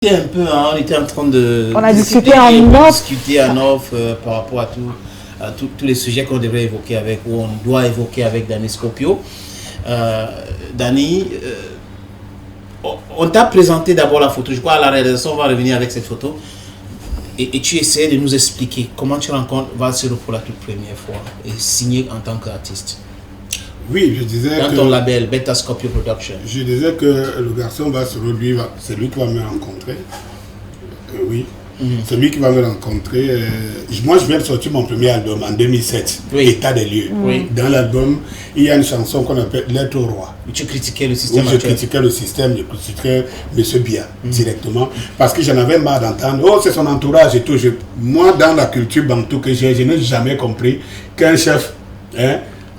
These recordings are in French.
Un peu, hein, on était en train de on a discuté en off par rapport à tous les sujets qu'on devrait évoquer avec, ou on doit évoquer avec Danny Scopio. Danny, on t'a présenté d'abord la photo, je crois à la réalisation on va revenir avec cette photo, et tu essaies de nous expliquer comment tu rencontres Valsero pour la toute première fois et signer en tant qu'artiste. Oui, je disais dans ton label, Beta Scopio Production. Je disais que le garçon Valsero, lui, c'est lui qui va me rencontrer. Oui. C'est lui qui va me rencontrer. Moi, je viens de sortir mon premier album en 2007, État des lieux. Dans l'album, il y a une chanson qu'on appelle Lettre au roi. Tu critiquais le système je critiquais le système, je critiquais M. Bia directement, parce que j'en avais marre d'entendre, oh, c'est son entourage et tout. Moi, dans la culture bantou que j'ai, je n'ai jamais compris qu'un chef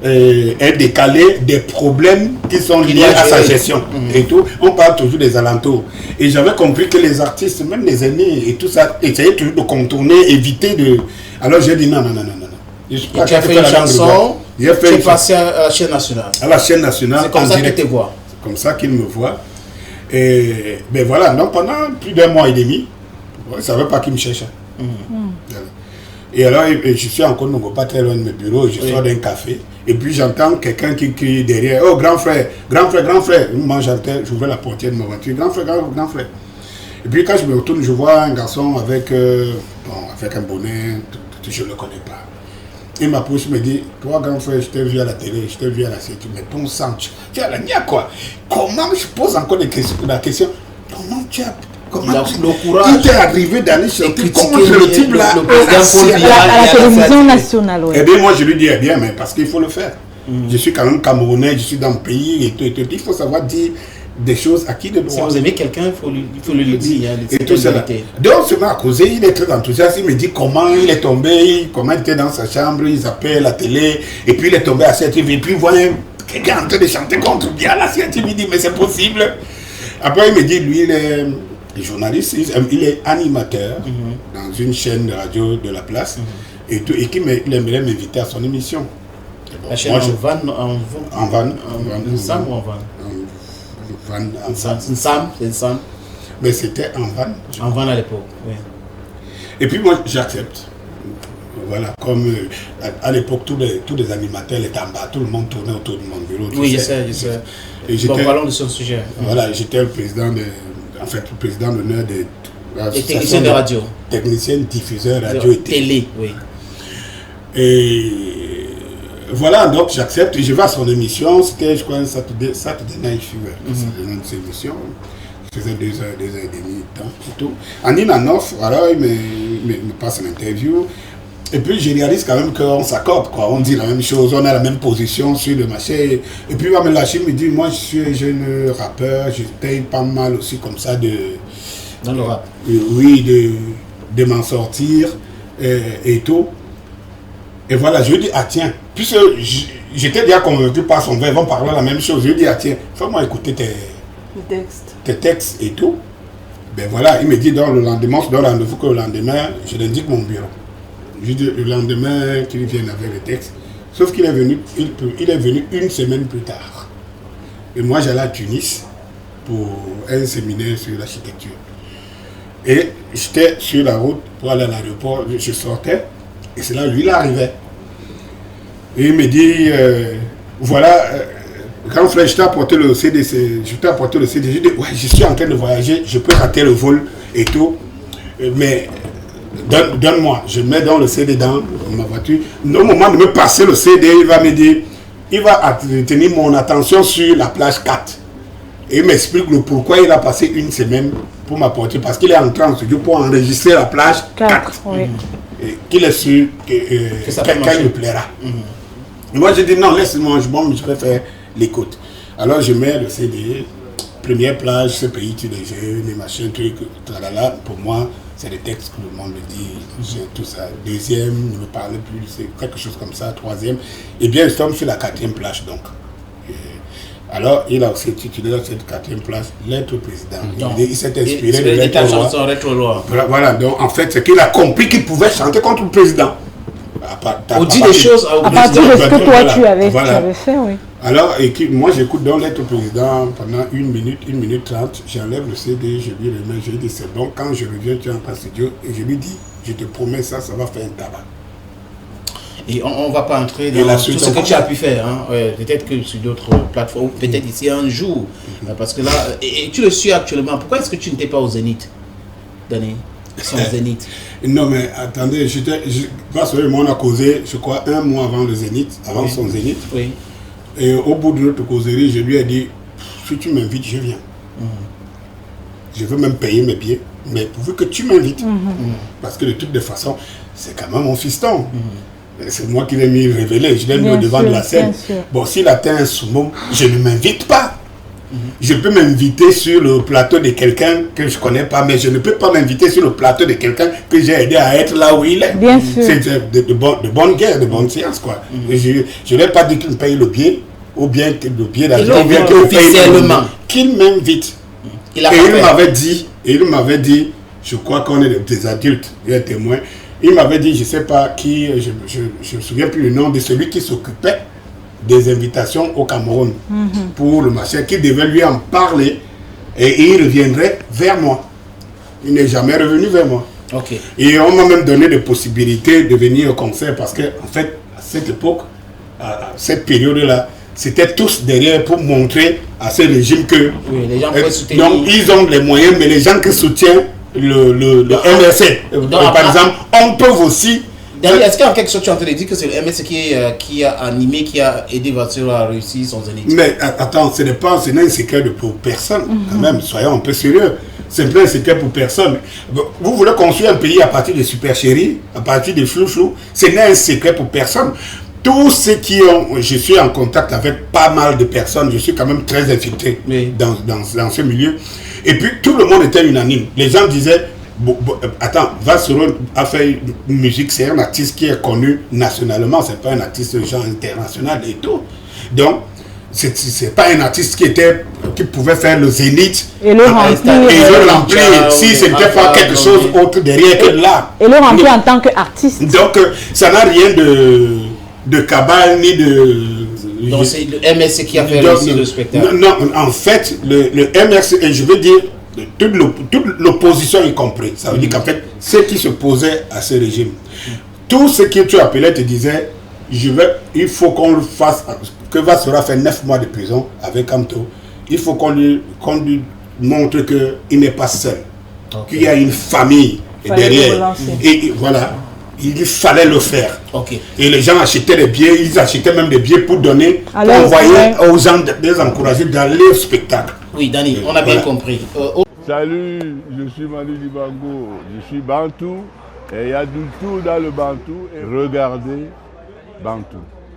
est décalé des problèmes qui sont liés à sa gestion et tout. On parle toujours des alentours. Et j'avais compris que les artistes, même les aînés et tout ça, essayaient toujours de contourner, éviter de... Alors j'ai dit non. Et tu as fait une chanson, tu es passé à la chaîne nationale. À la chaîne nationale. C'est comme ça qu'il te voit. C'est comme ça qu'il me voit. Et ben voilà, donc pendant plus d'1 mois et demi, je ne savais pas qui me cherchait. Et alors, je suis encore pas très loin de mes bureaux, je sors d'un café, et puis j'entends quelqu'un qui crie derrière, oh grand frère. Moi j'ouvrais la portière de ma voiture, grand frère. Et puis quand je me retourne, je vois un garçon avec un bonnet, je ne le connais pas. Il m'approche, me dit, toi grand frère, je t'ai vu à la télé, je t'ai vu à la série, mais ton sang, tu as la nia quoi. Comment, je pose encore la question, comment tu as... le courage. Il t'est arrivé d'aller chercher le type là à la télévision nationale. Eh bien, moi je lui dis, eh bien, mais parce qu'il faut le faire. Je suis quand même Camerounais, je suis dans le pays et tout. Il faut savoir dire des choses à qui de droit. Si vous aimez quelqu'un, il faut lui dire. Et tout ça. Donc, on se met à causer, il est très enthousiaste. Il me dit comment il est tombé, comment il était dans sa chambre, il appelle la télé, et puis il est tombé à cette TV, et puis il voit quelqu'un en train de chanter contre bien la CNTV. Il dit, mais c'est possible. Après, il me dit, lui, il est journaliste, il est animateur dans une chaîne de radio de la place et qu'il aimerait m'inviter à son émission. La chaîne en Van. Nsam ou en Van? Nsam. Mais c'était en Van. En Van à l'époque, oui. Et puis moi, j'accepte. Voilà, comme à l'époque, tous les animateurs étaient en bas, tout le monde tournait autour de mon bureau. Oui, je sais. Bon, parlons de ce sujet. Voilà, j'étais le président d'honneur des techniciens de radio. Technicien, diffuseur, radio et télé. Oui. Et voilà, donc j'accepte et je vais à son émission. C'était, je crois, un Saturday Night Fever. C'est une de ses émissions. Je faisais 2 heures et demie de temps et tout. En Inanoff, voilà, il me passe l'interview. Et puis je réalise quand même qu'on s'accorde, quoi. On dit la même chose, on a la même position sur le marché. Et puis il va me lâcher, il me dit, moi je suis un jeune rappeur, je paye pas mal aussi comme ça dans le rap. Oui, de m'en sortir et tout. Et voilà, je lui dis, ah tiens, puisque j'étais déjà convaincu par son verbe, on parlait la même chose, je lui dis, ah tiens, fais-moi écouter tes textes et tout. Ben voilà, il me dit, dans le lendemain, on se donne rendez-vous que le lendemain, je l'indique mon bureau. Je dis le lendemain qu'il vienne avec le texte. Sauf qu'il est venu, il est venu 1 semaine plus tard. Et moi j'allais à Tunis pour un séminaire sur l'architecture. Et j'étais sur la route pour aller à l'aéroport, je sortais, et c'est là lui il arrivait. Et il me dit, voilà, grand frère, je t'ai apporté le CDC, je dis, ouais, je suis en train de voyager, je peux rater le vol et tout, mais... Donne-moi, je mets dans le CD dans ma voiture. Au moment de me passer le CD, il va me dire, il va tenir mon attention sur la plage 4. Et il m'explique le pourquoi il a passé 1 semaine pour m'apporter, parce qu'il est entré en studio pour enregistrer la plage 4. Oui. Et qu'il est sûr que quelqu'un me plaira. Et moi je dis non, laisse-moi, je préfère l'écoute. Alors je mets le CD, première plage, ce pays, tu les jeunes, les machins, trucs, tralala, pour moi. C'est des textes que le monde me dit, tout ça. 2e, ne me parle plus, c'est quelque chose comme ça. 3e, et bien, nous sommes sur la 4e plage, donc. Alors, il a aussi titulé cette 4e plage, Lettre au président. Il s'est inspiré de Lettre au roi. Voilà, donc en fait, c'est qu'il a compris qu'il pouvait chanter contre le président. On dit des choses à partir de ce que toi tu avais fait, oui. Alors, moi j'écoute donc l'être au président pendant 1 minute 30, j'enlève le CD, je lui remets, je lui dis c'est bon, quand je reviens, tu entres en studio, et je lui dis, je te promets ça va faire un tabac. Et on ne va pas entrer dans tout ce que tu as pu faire, hein. Peut-être que sur d'autres plateformes, peut-être ici un jour, parce que là, et tu le suis actuellement, pourquoi est-ce que tu n'étais pas au Zénith, Danny, son Zénith? Non mais attendez, on a causé, je crois, 1 mois avant le Zénith, avant son Zénith. Oui. Et au bout de notre causerie, je lui ai dit, si tu m'invites, je viens. Je veux même payer mes billets, mais pourvu que tu m'invites. Parce que de toute façon, c'est quand même mon fiston. C'est moi qui l'ai mis révélé, je l'ai mis au devant de la scène. Bon, s'il atteint un summum, je ne m'invite pas. Je peux m'inviter sur le plateau de quelqu'un que je ne connais pas, mais je ne peux pas m'inviter sur le plateau de quelqu'un que j'ai aidé à être là où il est. Bien sûr. C'est de bonne guerre, de bonne science, quoi. Je ne l'ai pas dit qu'il me paye le billet, ou bien que le billet d'avion, ou bien qu'il me paye qu'il m'invite. Et il m'avait dit, je crois qu'on est des adultes, il y a un témoin, il m'avait dit, je ne sais pas qui, je me souviens plus le nom de celui qui s'occupait des invitations au Cameroun pour le machin, qui devait lui en parler et il reviendrait vers moi. Il n'est jamais revenu vers moi. Okay. Et on m'a même donné des possibilités de venir au concert parce que, en fait, à cette époque, à cette période-là, c'était tous derrière pour montrer à ce régime que les gens peuvent soutenir. Donc, ils ont les moyens, mais les gens qui soutiennent le MRC, par exemple, on peut aussi. Est-ce qu'en quelque sorte tu es en train de dire que c'est le MRC qui a animé, qui a aidé Vasseur à réussir son Zénith? Mais attends, ce n'est un secret pour personne, quand même, soyons un peu sérieux. C'est pas un secret pour personne. Vous voulez construire un pays à partir de supercheries, à partir de flou-flou, ce n'est un secret pour personne. Tous ceux qui ont, je suis en contact avec pas mal de personnes, je suis quand même très infiltré dans ce milieu. Et puis tout le monde était unanime. Les gens disaient, attends, Vasseron a fait une musique, c'est un artiste qui est connu nationalement, c'est pas un artiste genre international et tout. Donc, c'est pas un artiste qui pouvait faire le Zénith et le remplir si ce n'était pas quelque chose autre derrière que là. Et le remplir en tant qu'artiste. Donc, ça n'a rien de cabale ni de... Donc c'est le MRC qui a fait réussir le spectacle. Non, en fait, le MRC, et je veux dire, toute l'opposition y compris. Ça veut dire qu'en fait, ceux qui se posaient à ce régime, tout ce que tu appelais te disaient, il faut qu'on le fasse, que Vassera fait 9 mois de prison avec Amto, il faut qu'on lui montre qu'il n'est pas seul, qu'il y a une famille derrière. Et voilà. Il fallait le faire. Et les gens achetaient des billets, ils achetaient même des billets pour donner, pour envoyer aux gens, les encourager dans leur spectacle. Oui, Danny, on a bien compris. Salut, je suis Manu Dibango, je suis Bantou, et il y a du tout dans le Bantou, et regardez Bantou.